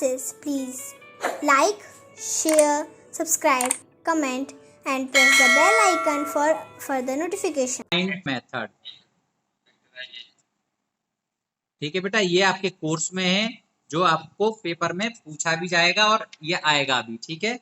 classes, please like, share, subscribe, comment and press the bell icon for further notification. Method, ठीक है बेटा, ये आपके कोर्स में है जो आपको पेपर में पूछा भी जाएगा और ये आएगा भी। ठीक है,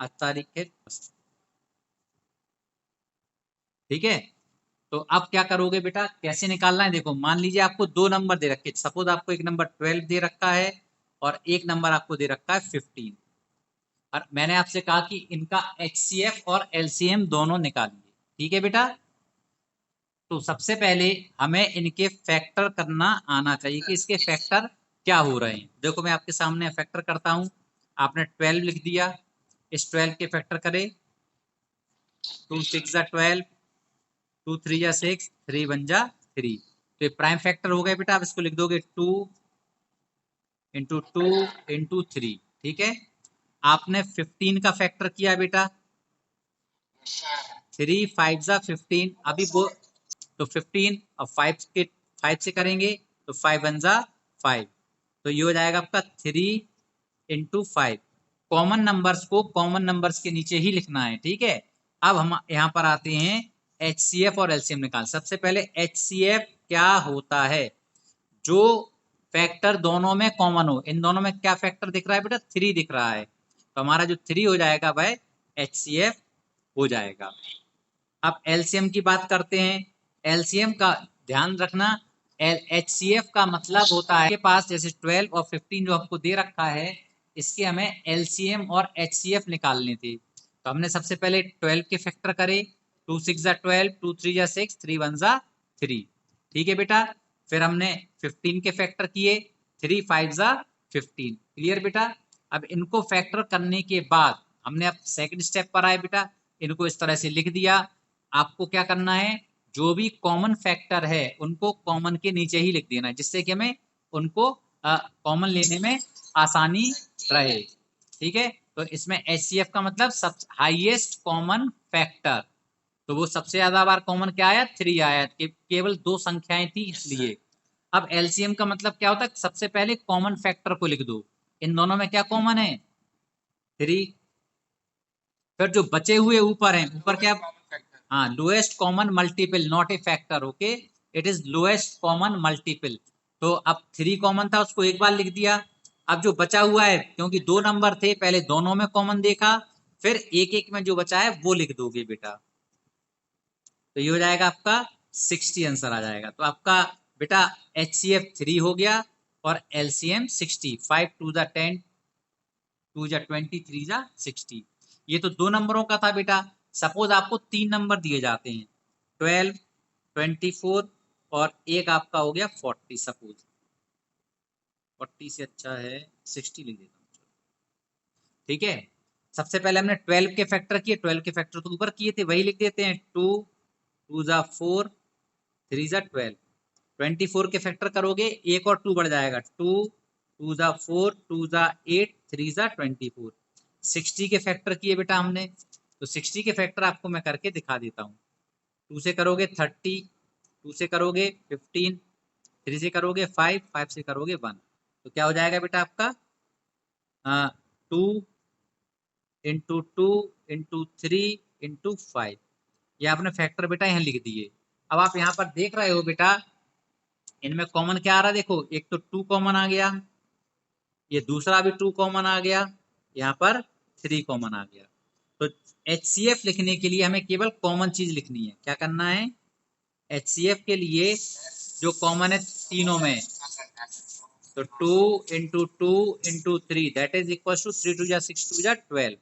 आज तारीख है, ठीक है। तो अब क्या करोगे बेटा, कैसे निकालना है, देखो मान लीजिए आपको दो नंबर दे रखे, सपोज आपको एक नंबर 12 दे रखा है और एक नंबर आपको दे रखा है 15, और मैंने आपसे कहा कि इनका HCF और LCM दोनों निकालिए। ठीक है बेटा, तो सबसे पहले हमें इनके फैक्टर करना आना चाहिए कि इसके फैक्टर क्या हो रहे हैं। देखो मैं आपके सामने फैक्टर करता हूं, आपने 12 लिख दिया, इस 12 के फैक्टर करे, 2 6 जा 12, 2 3 जा 6, 3 1 जा 3, तो ये प्राइम फैक्टर हो गए बेटा। अब इसको लिख दोगे 2 इंटू 2 इंटू 3। ठीक है, आपने 15 का फैक्टर किया बेटा, 3 5 जा 15, अभी वो तो 15 और 5 से करेंगे तो 5 1 जा 5, तो ये हो जाएगा आपका 3 इंटू 5। कॉमन नंबर्स को कॉमन नंबर्स के नीचे ही लिखना है। ठीक है, अब हम यहाँ पर आते हैं HCF और LCM निकाल। सबसे पहले HCF क्या होता है, जो फैक्टर दोनों में कॉमन हो। इन दोनों में क्या फैक्टर दिख रहा है बेटा, 3 दिख रहा है, तो हमारा जो 3 हो जाएगा भाई HCF हो जाएगा। अब LCM की बात करते हैं। LCM का ध्यान रखना, HCF का मतलब होता है के पास जैसे 12 और 15 जो हमको दे रखा है, इसके हमें LCM और HCF निकालने थे। तो हमने सबसे पहले 12 के फैक्टर करे, 2 6 जा 12, 2 3 जा 6, 3 1 जा 3। ठीक है बेटा, फिर हमने 15 के फैक्टर किए, 3 5 जा 15। क्लियर बेटा, अब इनको फैक्टर करने के बाद हमने अब सेकंड स्टेप पर आए बेटा, इनको इस तरह से लिख दिया। आपको क्या करना है, जो भी कॉमन फैक्टर है उनको कॉमन के नीचे ही लिख देना है, जिससे कि हमें उनको कॉमन लेने में आसानी रहे। ठीक है, तो इसमें HCF का मतलब सब हाईएस्ट कॉमन फैक्टर, तो वो सबसे ज्यादा बार कॉमन क्या आया, 3 आया, केवल दो संख्याएं थी इसलिए। अब LCM का मतलब क्या होता है, सबसे पहले कॉमन फैक्टर को लिख दो। इन दोनों में क्या कॉमन है, 3, फिर जो बचे हुए ऊपर हैं, ऊपर क्या, हाँ lowest common multiple, not a factor, okay, it is lowest common multiple. तो अब 3 कॉमन था, उसको एक बार लिख दिया। अब जो बचा हुआ है, क्योंकि दो नंबर थे, पहले दोनों में कॉमन देखा, फिर एक एक में जो बचा है वो लिख दोगे बेटा, तो ये हो जाएगा आपका 60 आंसर आ जाएगा। तो आपका बेटा HCF 3 हो गया और LCM 60, 5 2 जा 10, 2 जा 20, 3 जा 60। ये तो दो नंबरों का था बेटा। सपोज आपको 3 नंबर दिए जाते हैं, 12, 24 और एक आपका हो गया 40, सपोज 40 से अच्छा है 60 लिख देता हूँ। ठीक है, सबसे पहले हमने 12 के फैक्टर किए, 12 के फैक्टर तो ऊपर किए थे, वही लिख देते हैं, 2 2 जा 4, 3 जा 12, 24 के फैक्टर करोगे एक और 2 बढ़ जाएगा, 2 2 जा 4, 2 जा 8, 3 जा 24। 60 के फैक्टर किए बेटा हमने, तो 60 के फैक्टर आपको मैं करके दिखा देता हूँ। 2 से करोगे 30, 2 से करोगे 15, 3 से करोगे 5, 5 से करोगे 1, तो क्या हो जाएगा बेटा आपका 2 इंटू 2 इंटू 3 इंटू 5। ये आपने फैक्टर बेटा यहाँ लिख दिए। अब आप यहाँ पर देख रहे हो बेटा, इनमें कॉमन क्या आ रहा है, देखो एक तो 2 कॉमन आ गया, ये दूसरा भी 2 कॉमन आ गया, यहाँ पर 3 कॉमन आ गया। तो HCF लिखने के लिए हमें केवल कॉमन चीज लिखनी है। क्या करना है, HCF के लिए जो कॉमन है तीनों में, तो 2 into 2 into 3 that is equal to 3 2 जा 6 2 जा 12।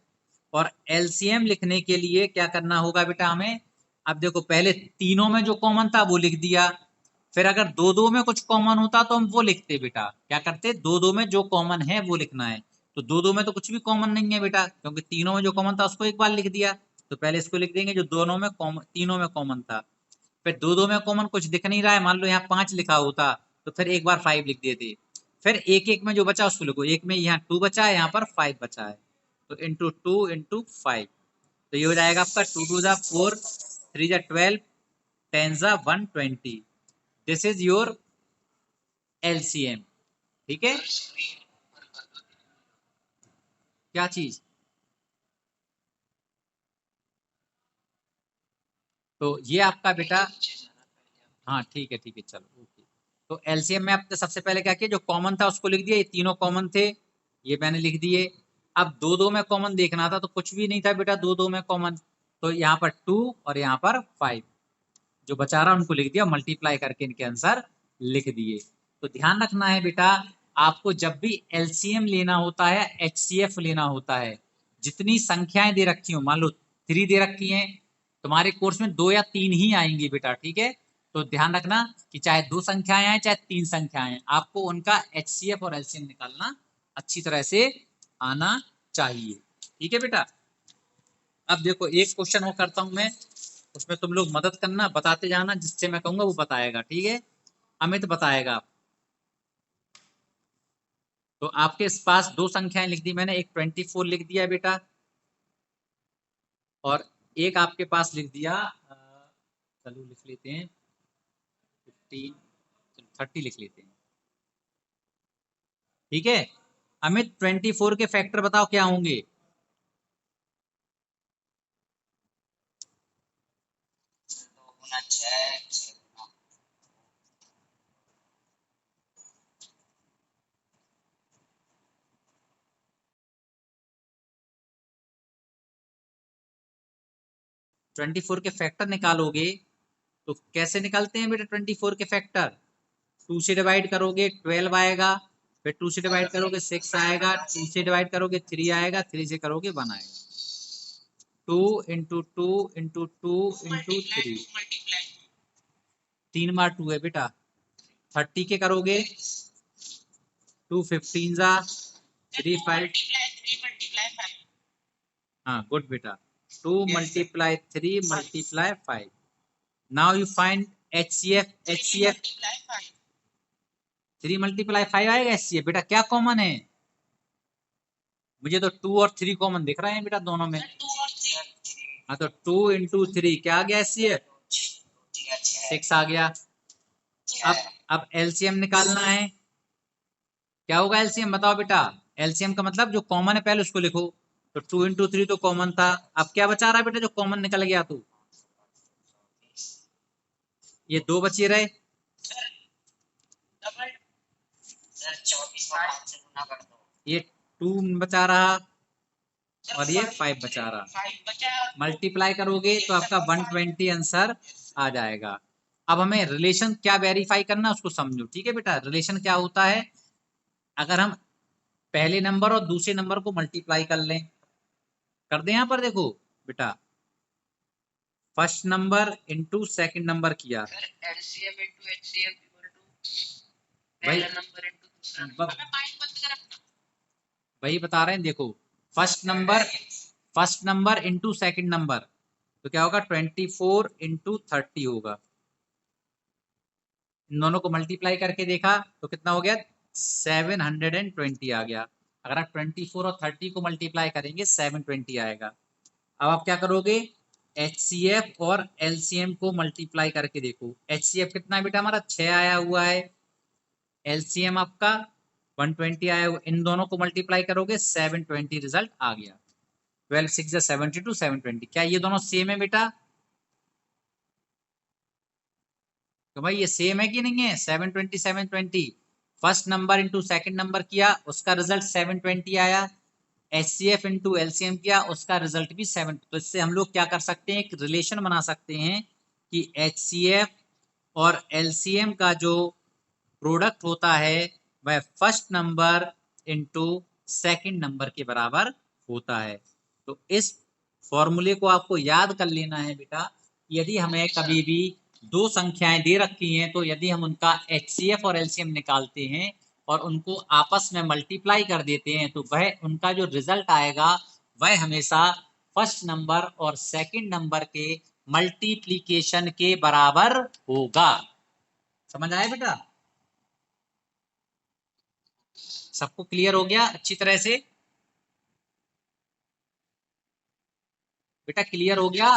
और LCM लिखने के लिए क्या करना होगा बेटा हमें, अब देखो पहले तीनों में जो कॉमन था वो लिख दिया, फिर अगर दो दो में कुछ कॉमन होता तो हम वो लिखते बेटा, क्या करते, दो दो में जो कॉमन है वो लिखना है। तो दो दो में तो कुछ भी कॉमन नहीं है बेटा, क्योंकि तीनों में जो कॉमन था उसको एक बार लिख दिया, तो पहले इसको लिख देंगे जो दोनों में कॉमन, तीनों में कॉमन था। फिर दो दो में कॉमन कुछ दिख नहीं रहा है, मान लो यहाँ 5 लिखा होता तो फिर एक बार 5 लिख देते, फिर एक एक में जो बचा उसको लिखो, एक में यहाँ 2 बचा है, यहाँ पर 5 बचा है, तो इंटू 2 इंटू 5, तो ये हो जाएगा आपका 2 2 जा 4, 3 जा 12, 10 जा 120। This is your LCM। ठीक है, क्या चीज? तो ये आपका बेटा, हाँ ठीक है चलो ओके। तो एलसीएम में आपने सबसे पहले क्या किया, जो कॉमन था उसको लिख दिया, ये तीनों कॉमन थे, ये मैंने लिख दिए। अब दो दो में कॉमन देखना था, तो कुछ भी नहीं था बेटा दो दो में कॉमन, तो यहाँ पर 2 और यहाँ पर 5, जो बचा रहा उनको लिख दिया, मल्टीप्लाई करके इनके आंसर लिख दिए। तो ध्यान रखना है बेटा, आपको जब भी एलसीएम लेना होता है, एचसीएफ लेना होता है, जितनी संख्याएं दे रखी हो, मान लो 3 दे रखी हैं, तुम्हारे कोर्स में 2 या 3 ही आएंगी बेटा, ठीक है। तो ध्यान रखना कि चाहे 2 संख्याएं आए चाहे 3 संख्याएं आए, आपको उनका एचसीएफ और एलसीएम निकालना अच्छी तरह से आना चाहिए, ठीक है बेटा। अब देखो एक क्वेश्चन और करता हूं मैं, उसमें तुम लोग मदद करना, बताते जाना, जिससे मैं कहूंगा वो बताएगा, ठीक है। अमित बताएगा। तो आपके पास दो संख्याएं लिख दी मैंने, एक 24 लिख दिया बेटा, और एक आपके पास लिख दिया, चलो लिख लेते हैं 15, 30 लिख लेते हैं, ठीक है। अमित 24 के फैक्टर बताओ क्या होंगे? 24 के फैक्टर निकालोगे तो कैसे निकालते हैं बेटा 24 के फैक्टर? 2 से डिवाइड करोगे 12 आएगा, फिर 2 से डिवाइड करोगे 6 आएगा, 2 से डिवाइड करोगे 3 आएगा, 3 से करोगे 1 आएगा। 2 इंटू 2 इंटू 2 इंटू 3, 3 बार 2 है बेटा। 30 के करोगे 2 15 जा 3 5, हाँ गुड बेटा, 2 multiply 3 multiply 5। Now you find HCF, HCF 3 multiply 5 आएगा एचसीएफ, बेटा क्या कॉमन है? मुझे तो 2 और 3 कॉमन दिख रहे हैं बेटा दोनों में। हाँ तो 2 इंटू 3 क्या आ गया एचसीएफ? 6 आ गया। अब एलसीएम निकालना है, क्या होगा एलसीएम बताओ बेटा? एलसीएम का मतलब जो कॉमन है पहले उसको लिखो, तो 2 इंटू 3 तो कॉमन था, अब क्या बचा रहा है बेटा जो कॉमन निकल गया? तो ये 2 बचे रहे, ये 2 बचा रहा और ये 5 बचा रहा, मल्टीप्लाई करोगे तो आपका 120 आंसर आ जाएगा। अब हमें रिलेशन क्या वेरीफाई करना उसको समझो, ठीक है बेटा। रिलेशन क्या होता है, अगर हम पहले नंबर और दूसरे नंबर को मल्टीप्लाई कर लें, कर दें, यहाँ पर देखो बेटा, first number into second number किया, भाई वही बता रहे हैं, देखो first number into second number, तो क्या होगा 24 इंटू 30 होगा। इन दोनों को मल्टीप्लाई करके देखा तो कितना हो गया? 720 आ गया। अगर आप 24 और 30 को मल्टीप्लाई करेंगे 720 आएगा। अब आप क्या करोगे, एचसीएफ और एलसीएम को मल्टीप्लाई करके देखो। एचसीएफ कितना है बेटा हमारा? 6 आया हुआ है, एलसीएम आपका 120 आया हुआ, इन दोनों को मल्टीप्लाई करोगे 720 रिजल्ट आ गया। 12 6 72 720, क्या ये दोनों सेम है बेटा? तो भाई ये सेम है कि नहीं है? 720 720, first number into second number किया उसका रिजल्ट 720 आया, एचसीएफ इंटू एलसीएम किया उसका रिजल्ट भी 7। तो इससे हम लोग क्या कर सकते हैं, एक रिलेशन बना सकते हैं कि एचसीएफ और एलसीएम का जो प्रोडक्ट होता है वह first number into second number के बराबर होता है। तो इस फॉर्मूले को आपको याद कर लेना है बेटा। यदि हमें कभी भी दो संख्याएं दे रखी हैं, तो यदि हम उनका एचसीएफ और एलसीएम निकालते हैं और उनको आपस में मल्टीप्लाई कर देते हैं, तो वह उनका जो रिजल्ट आएगा वह हमेशा फर्स्ट नंबर और सेकंड नंबर के मल्टीप्लीकेशन के बराबर होगा। समझ आया बेटा? सबको क्लियर हो गया अच्छी तरह से? बेटा क्लियर हो गया?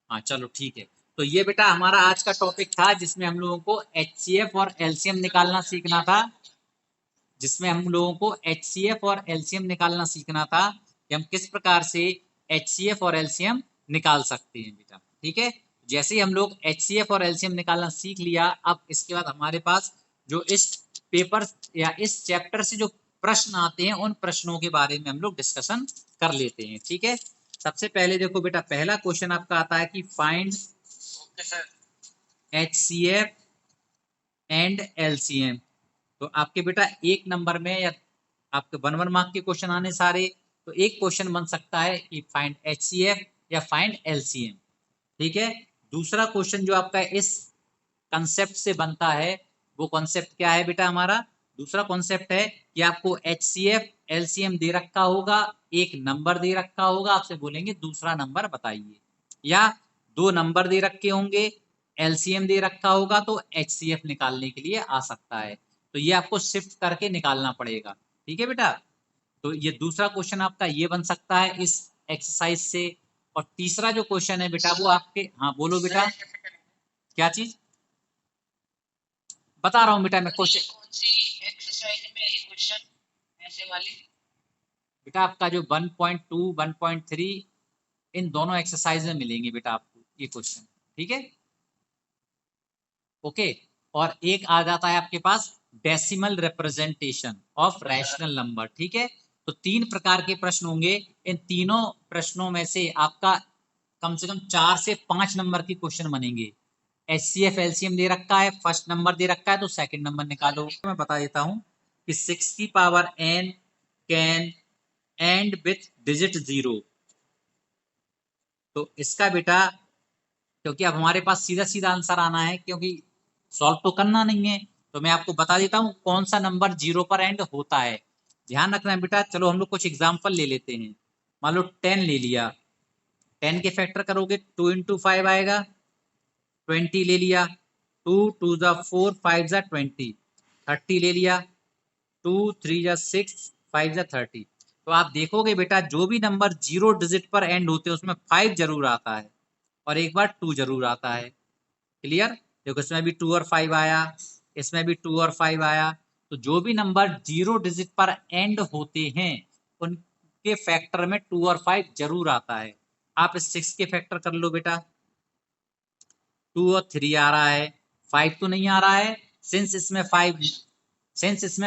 हाँ चलो ठीक है। तो ये बेटा हमारा आज का टॉपिक था, जिसमें हम लोगों को एचसीएफ और एलसीएम निकालना सीखना था, जिसमें हम लोगों को HCF और LCM निकालना सीखना था कि हम किस प्रकार से HCF और LCM निकाल सकते हैं बेटा। ठीक है, जैसे ही हम लोग HCF और LCM निकालना सीख लिया, अब इसके बाद हमारे पास जो इस पेपर या इस चैप्टर से जो प्रश्न आते हैं उन प्रश्नों के बारे में हम लोग डिस्कशन कर लेते हैं। ठीक है, सबसे पहले देखो बेटा, पहला क्वेश्चन आपका आता है कि फाइंड HCF एंड LCM। तो आपके बेटा एक नंबर में या आपके 1 मार्क के क्वेश्चन आने सारे, तो एक क्वेश्चन बन सकता है कि फाइंड HCF या फाइंड LCM। ठीक है, दूसरा क्वेश्चन जो आपका इस कंसेप्ट से बनता है वो कॉन्सेप्ट क्या है बेटा हमारा? दूसरा कॉन्सेप्ट है कि आपको HCF LCM दे रखा होगा, एक नंबर दे रखा होगा, आपसे बोलेंगे दूसरा नंबर बताइए, या 2 नंबर दे रखे होंगे, LCM दे रखा होगा, तो HCF निकालने के लिए आ सकता है। तो ये आपको शिफ्ट करके निकालना पड़ेगा। ठीक है बेटा, तो ये दूसरा क्वेश्चन आपका ये बन सकता है इस एक्सरसाइज से। और तीसरा जो क्वेश्चन है बेटा वो आपके, हाँ बोलो बेटा, क्या चीज बता रहा हूँ बेटा मैं क्वेश्चन। कौन सी एक्सरसाइज में ये क्वेश्चन ऐसे वाली? बेटा आपका जो 1.2 1.3 इन दोनों एक्सरसाइज में मिलेंगे बेटा आपको ये क्वेश्चन। ठीक है, ओके। और एक आ जाता है आपके पास decimal representation of rational number. ठीक है, तो 3 प्रकार के प्रश्न होंगे, इन तीनों प्रश्नों में से आपका कम से कम 4 से 5 नंबर के क्वेश्चन बनेंगे। HCF LCM दे रखा है, फर्स्ट नंबर दे रखा है, तो सेकंड नंबर निकालो। मैं बता देता हूं कि 6 की power n can and with digit 0। तो इसका बेटा, क्योंकि अब हमारे पास सीधा सीधा आंसर आना है, क्योंकि सॉल्व तो करना नहीं है, तो मैं आपको बता देता हूं कौन सा नंबर 0 पर एंड होता है। ध्यान रखना है बेटा। चलो हम लोग कुछ एग्जाम्पल ले लेते हैं। मान लो 10 ले लिया, 10 के फैक्टर करोगे 2 इंटू 5 आएगा, 20 ले लिया, 2 2 जा 4 5 जा 20, 30 ले लिया, 2 3 जा 6 5 जा 30। तो आप देखोगे बेटा जो भी नंबर 0 डिजिट पर एंड होते हैं उसमें 5 जरूर आता है और एक बार 2 जरूर आता है। क्लियर? देखो इसमें भी 2 और 5 आया, इसमें भी 2 और 5 आया। तो जो भी नंबर 0 डिजिट पर एंड होते हैं उनके फैक्टर में 2 और 5 जरूर आता है। आप इस 6 के फैक्टर कर लो बेटा, 2 और 3 आ रहा है, 5 तो नहीं आ रहा है। सिंस इसमें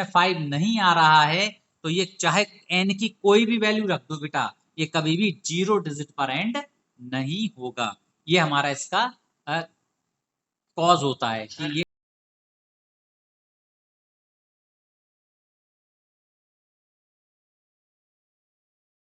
5 नहीं आ रहा है तो ये चाहे n की कोई भी वैल्यू रख दो बेटा, ये कभी भी 0 डिजिट पर एंड नहीं होगा। ये हमारा इसका कॉज होता है कि ये